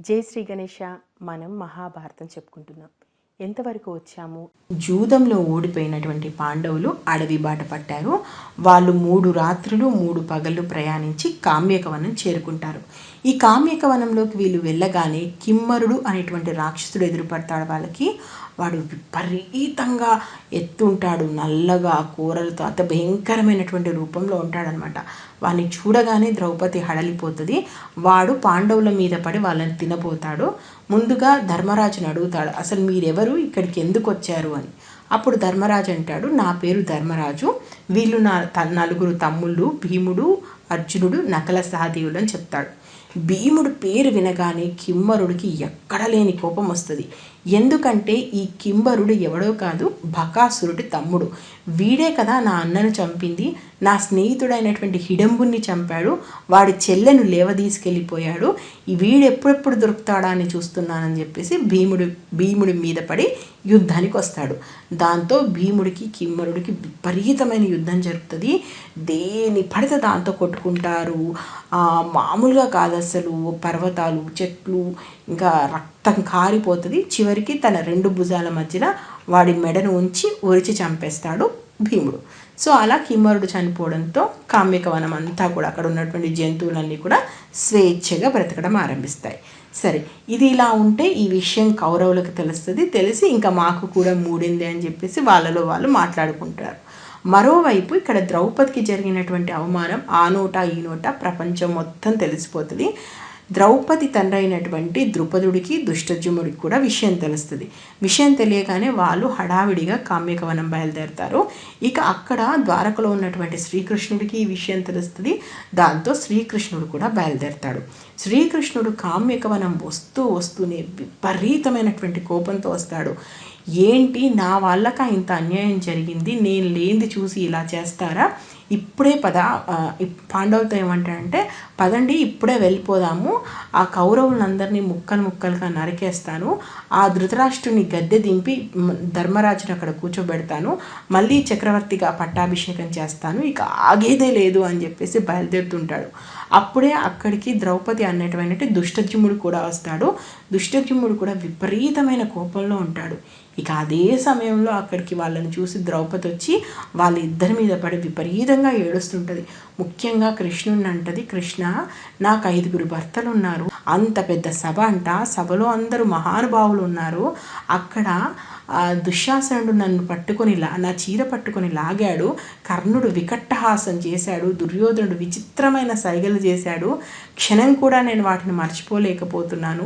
జై శ్రీ గణేష. మనం మహాభారతం చెప్పుకుంటున్నాం. ఎంతవరకు వచ్చాము? జూదంలో ఓడిపోయినటువంటి పాండవులు అడవి బాట పట్టారు. వాళ్ళు 3 రాత్రులు 3 పగళ్ళు ప్రయాణించి కామ్యకవనం చేరుకుంటారు. ఈ కామ్యకవనంలోకి వీళ్ళు వెళ్ళగానే కిమ్మరుడు అనేటువంటి రాక్షసుడు ఎదురుపడతాడు వాళ్ళకి. వాడు విపరీతంగా ఎత్తుంటాడు, నల్లగా కూరలతో అత భయంకరమైనటువంటి రూపంలో ఉంటాడనమాట. వాడిని చూడగానే ద్రౌపది హడలిపోతుంది. వాడు పాండవుల మీద పడి వాళ్ళని తినబోతాడు. ముందుగా ధర్మరాజుని అడుగుతాడు, అసలు మీరెవరు, ఇక్కడికి ఎందుకు వచ్చారు అని. అప్పుడు ధర్మరాజు అంటాడు, నా పేరు ధర్మరాజు, వీళ్ళు నా 4 తమ్ముళ్ళు, భీముడు, అర్జునుడు, నకల సహదేవులు అని చెప్తాడు. భీముడు పేరు వినగానే కిమ్మరుడికి ఎక్కడ లేని కోపం వస్తుంది. ఎందుకంటే ఈ కింబరుడు ఎవడో కాదు, బకాసురుడి తమ్ముడు. వీడే కదా నా అన్నను చంపింది, నా స్నేహితుడైనటువంటి హిడంబుని చంపాడు, వాడి చెల్లెను లేవదీసుకెళ్ళిపోయాడు. వీడు ఎప్పుడెప్పుడు దొరుకుతాడా అని చూస్తున్నానని చెప్పేసి భీముడి మీద పడి యుద్ధానికి వస్తాడు. దాంతో భీముడికి కిమ్మరుడికి విపరీతమైన యుద్ధం జరుగుతుంది. దేని పడితే దాంతో కొట్టుకుంటారు. మామూలుగా కాదు అసలు. పర్వతాలు, చెట్లు, ఇంకా రక్తం కారిపోతుంది. చివరికి తన 2 భుజాల మధ్యన వాడి మెడను ఉంచి ఒరిచి చంపేస్తాడు భీముడు. సో అలా కిమ్మరుడు చనిపోవడంతో కామ్యకవనం అంతా కూడా అక్కడ ఉన్నటువంటి జంతువులన్నీ కూడా స్వేచ్ఛగా బ్రతకడం ఆరంభిస్తాయి. సరే, ఇది ఇలా ఉంటే ఈ విషయం కౌరవులకు తెలుస్తుంది. తెలిసి ఇంకా మాకు కూడా మూడింది అని చెప్పేసి వాళ్ళలో వాళ్ళు మాట్లాడుకుంటారు. మరోవైపు ఇక్కడ ద్రౌపదికి జరిగినటువంటి అవమానం ఆ నోట ఈ నోట ప్రపంచం మొత్తం తెలిసిపోతుంది. ద్రౌపది తండ్రి అయినటువంటి ద్రుపదుడికి, దుష్టజుమ్నుడికి కూడా విషయం తెలుస్తుంది. విషయం తెలియగానే వాళ్ళు హడావిడిగా కామ్యకవనం బయలుదేరతారు. ఇక అక్కడ ద్వారకలో ఉన్నటువంటి శ్రీకృష్ణుడికి ఈ విషయం తెలుస్తుంది. దాంతో శ్రీకృష్ణుడు కూడా బయలుదేరతాడు. శ్రీకృష్ణుడు కామ్యకవనం వస్తూనే విపరీతమైనటువంటి కోపంతో వస్తాడు. ఏంటి, నా వాళ్ళక ఇంత అన్యాయం జరిగింది, నేను లేనిది చూసి ఇలా చేస్తారా, ఇప్పుడే పాండవులతో ఏమంటాడంటే, పదండి ఇప్పుడే వెళ్ళిపోదాము, ఆ కౌరవులందరినీ ముక్కలుగా నరికేస్తాను, ఆ ధృతరాష్ట్రుని గద్దె దింపి ధర్మరాజుని అక్కడ కూర్చోబెడతాను, మళ్ళీ చక్రవర్తిగా పట్టాభిషేకం చేస్తాను, ఇక ఆగేదే లేదు అని చెప్పేసి బయలుదేరుతుంటాడు. అప్పుడే అక్కడికి ద్రౌపది అన్నటువంటి దుష్టజుమ్నుడు కూడా వస్తాడు. దుష్టజుమ్నుడు కూడా విపరీతమైన కోపంలో ఉంటాడు. ఇక అదే సమయంలో అక్కడికి వాళ్ళని చూసి ద్రౌపది వచ్చి వాళ్ళిద్దరి మీద పడి విపరీతంగా ఏడుస్తుంటుంది. ముఖ్యంగా కృష్ణుని అంటది, కృష్ణ, నాకు 5 భర్తలు ఉన్నారు, అంత పెద్ద సభ అంట, సభలో అందరూ మహానుభావులు ఉన్నారు, అక్కడ దుశ్శాసనుడు నన్ను పట్టుకొని నా చీర పట్టుకొని లాగాడు, కర్ణుడు వికట్టహాసం చేశాడు, దుర్యోధనుడు విచిత్రమైన సైగలు చేశాడు, క్షణం కూడా నేను వాటిని మర్చిపోలేకపోతున్నాను,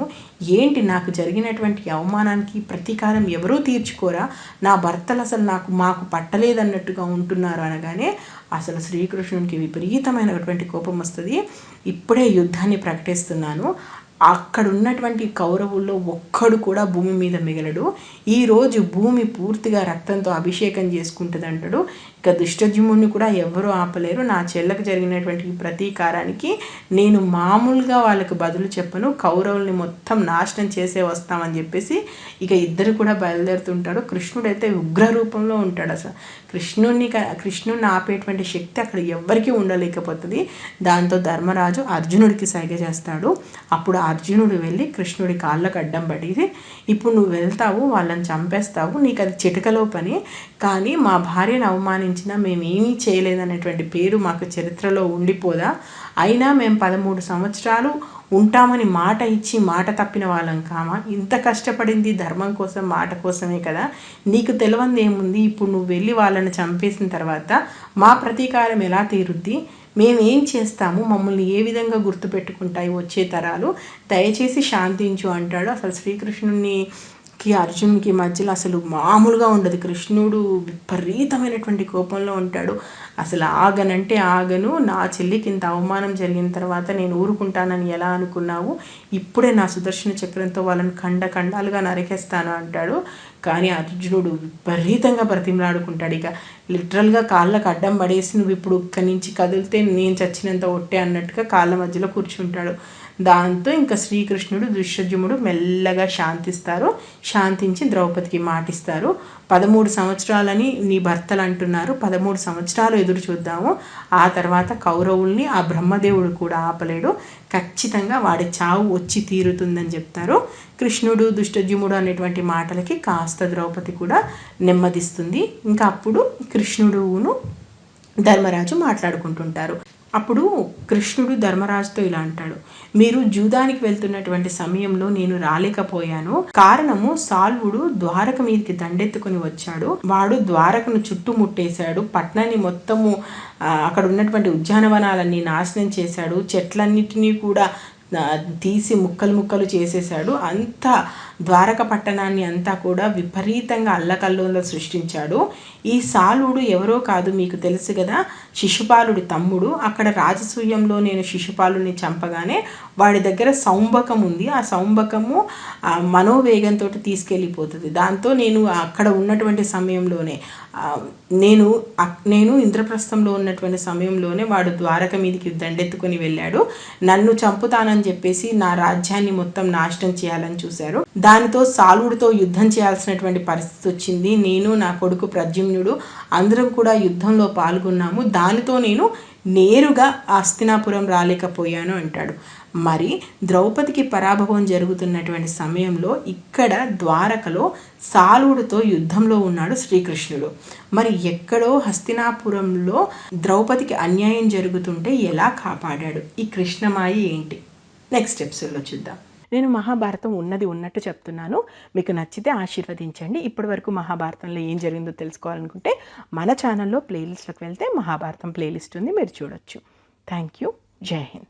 ఏంటి నాకు జరిగినటువంటి అవమానానికి ప్రతీకారం ఎవరూ తీర్చుకోరా, నా భర్తలు అసలు మాకు పట్టలేదన్నట్టుగా ఉంటున్నారు అనగానే అసలు శ్రీకృష్ణునికి విపరీతమైనటువంటి కోపం వస్తుంది. ఇప్పుడే యుద్ధాన్ని ప్రకటిస్తున్నాను, అక్కడ ఉన్నటువంటి కౌరవుల్లో ఒక్కడు కూడా భూమి మీద మిగలడు, ఈరోజు భూమి పూర్తిగా రక్తంతో అభిషేకం చేసుకుంటుంది అంటాడు. ఇక దుష్టజుమ్నుడిని కూడా ఎవరూ ఆపలేరు, నా చెల్లకు జరిగినటువంటి ప్రతీకారానికి నేను మామూలుగా వాళ్ళకి బదులు చెప్పను, కౌరవుల్ని మొత్తం నాశనం చేసే వస్తామని చెప్పేసి ఇక ఇద్దరు కూడా బయలుదేరుతుంటాడు. కృష్ణుడైతే ఉగ్ర రూపంలో ఉంటాడు. అసలు కృష్ణుడిని ఆపేటువంటి శక్తి అక్కడ ఎవ్వరికీ ఉండలేకపోతుంది. దాంతో ధర్మరాజు అర్జునుడికి సైగ చేస్తాడు. అప్పుడు అర్జునుడు వెళ్ళి కృష్ణుడి కాళ్ళకు అడ్డం పడి, ఇప్పుడు నువ్వు వెళ్తావు, వాళ్ళని చంపేస్తావు, నీకు అది చిటికలో పని, కానీ మా భార్యను అవమానించినా మేమేమీ చేయలేదనేటువంటి పేరు మాకు చరిత్రలో ఉండిపోదా, అయినా మేము 13 సంవత్సరాలు ఉంటామని మాట ఇచ్చి మాట తప్పిన వాళ్ళం కామా, ఇంత కష్టపడింది ధర్మం కోసం, మాట కోసమే కదా, నీకు తెలియంది ఏముంది, ఇప్పుడు నువ్వు వెళ్ళి వాళ్ళని చంపేసిన తర్వాత మా ప్రతీకారం ఎలా తీరుద్ది, మేమేం చేస్తాము, మమ్మల్ని ఏ విధంగా గుర్తుపెట్టుకుంటాయి వచ్చే తరాలు, దయచేసి శాంతించు అంటాడు. అసలు శ్రీకృష్ణునికి అర్జునునికి మధ్యలో అసలు మామూలుగా ఉండదు. కృష్ణుడు విపరీతమైనటువంటి కోపంలో ఉంటాడు. అసలు ఆగనంటే ఆగను, నా చెల్లికి ఇంత అవమానం జరిగిన తర్వాత నేను ఊరుకుంటానని ఎలా అనుకున్నావు, ఇప్పుడే నా సుదర్శన చక్రంతో వాళ్ళని ఖండాలుగా నరికేస్తాను అంటాడు. కానీ అర్జునుడు విపరీతంగా బ్రతిమలాడుకుంటాడు. ఇక లిటరల్గా కాళ్ళకు అడ్డం పడేసి, నువ్వు ఇప్పుడు ఇక్కడి నుంచి కదిలితే నేను చచ్చినంత ఒట్టే అన్నట్టుగా కాళ్ళ మధ్యలో కూర్చుంటాడు. దాంతో ఇంకా శ్రీకృష్ణుడు దుష్టజుమ్నుడు మెల్లగా శాంతించి ద్రౌపదికి మాటిస్తారు, 13 సంవత్సరాలని నీ భర్తలు అంటున్నారు, 13 సంవత్సరాలు ఎదురు చూద్దాము, ఆ తర్వాత కౌరవుల్ని ఆ బ్రహ్మదేవుడు కూడా ఆపలేడు, ఖచ్చితంగా వాడి చావు వచ్చి తీరుతుందని చెప్తారు. కృష్ణుడు దుష్టజుముడు అనేటువంటి మాటలకి కాస్త ద్రౌపది కూడా నెమ్మదిస్తుంది. ఇంకా అప్పుడు కృష్ణుడును ధర్మరాజు మాట్లాడుకుంటుంటారు. అప్పుడు కృష్ణుడు ధర్మరాజుతో ఇలా అంటాడు, మీరు జూదానికి వెళ్తున్నటువంటి సమయంలో నేను రాలేకపోయాను. కారణము సాల్వుడు ద్వారక మీదకి దండెత్తుకుని వచ్చాడు. వాడు ద్వారకను చుట్టుముట్టేశాడు. పట్టణాన్ని మొత్తము అక్కడ ఉన్నటువంటి ఉద్యానవనాలన్నీ నాశనం చేశాడు. చెట్లన్నిటినీ కూడా తీసి ముక్కలు ముక్కలు చేసేశాడు. అంతా ద్వారక పట్టణాన్ని అంతా కూడా విపరీతంగా అల్లకల్లోలం సృష్టించాడు. ఈ సాలుడు ఎవరో కాదు, మీకు తెలుసు కదా, శిశుపాలుడి తమ్ముడు. అక్కడ రాజసూయంలో నేను శిశుపాలుని చంపగానే వాడి దగ్గర సౌంబకం ఉంది. ఆ సౌంబకము మనోవేగంతో తీసుకెళ్ళిపోతుంది. దాంతో నేను అక్కడ ఉన్నటువంటి సమయంలోనే నేను ఇంద్రప్రస్థంలో ఉన్నటువంటి సమయంలోనే వాడు ద్వారక మీదకి దండెత్తుకొని వెళ్ళాడు. నన్ను చంపుతానని చెప్పేసి నా రాజ్యాన్ని మొత్తం నాశనం చేయాలని చూశారు. దానితో సాలుడితో యుద్ధం చేయాల్సినటువంటి పరిస్థితి వచ్చింది. నేను నా కొడుకు ప్రద్యుమ్నుడు అందరం కూడా యుద్ధంలో పాల్గొన్నాము. దానితో నేను నేరుగా హస్తినాపురం రాలేకపోయాను అంటాడు. మరి ద్రౌపదికి పరాభవం జరుగుతున్నటువంటి సమయంలో ఇక్కడ ద్వారకలో సాలుడితో యుద్ధంలో ఉన్నాడు శ్రీకృష్ణుడు. మరి ఎక్కడో హస్తినాపురంలో ద్రౌపదికి అన్యాయం జరుగుతుంటే ఎలా కాపాడాడు? ఈ కృష్ణమాయ ఏంటి? నెక్స్ట్ ఎపిసోడ్లో చూద్దాం. నేను మహాభారతం ఉన్నది ఉన్నట్టు చెప్తున్నాను. మీకు నచ్చితే ఆశీర్వదించండి. ఇప్పటి వరకు మహాభారతంలో ఏం జరిగిందో తెలుసుకోవాలనుకుంటే మన ఛానల్లో ప్లేలిస్ట్లోకి వెళ్తే మహాభారతం ప్లేలిస్ట్ ఉంది, మీరు చూడొచ్చు. Thank you. జై హింద్.